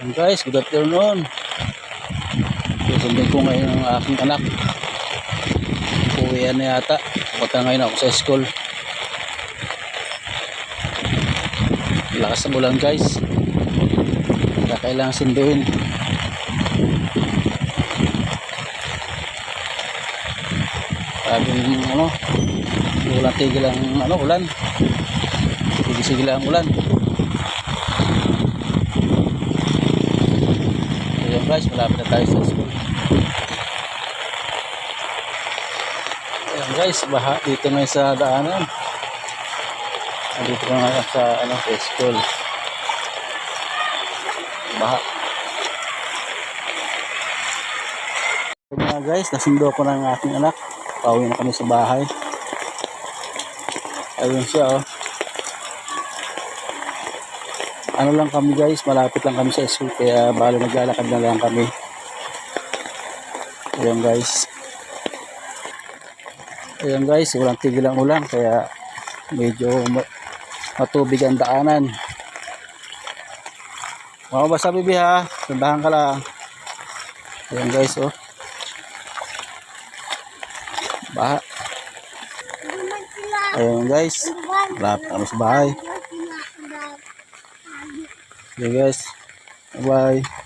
Yan guys, good afternoon. Susundin ko ngayon ang aking anak. Uwian na yata. Punta ngayon ako sa school. Lakas ng ulan guys. Kaya kailangan sinduin. Sabing ulan tigil ang ulan. Tigil ang ulan. Ayan guys, malapit na tayo sa school. Ayan guys, baha dito ngayon sa daanan. Dito nga sa sa school. Baha. Ayan nga guys, nasundo ko ng aking anak. Pauwi na kami sa bahay. Ayun siya oh. Ano lang kami guys, malapit lang kami sa school kaya bali naglalakad na lang kami. Ayan guys. Ayan guys, walang tigil ang ulan kaya medyo matubig ang daanan. Mabasa bibi ha, tandahan ka lang. Ayan guys oh. Baha. Ayan guys, malapit kami sa bahay. Okay guys, bye bye.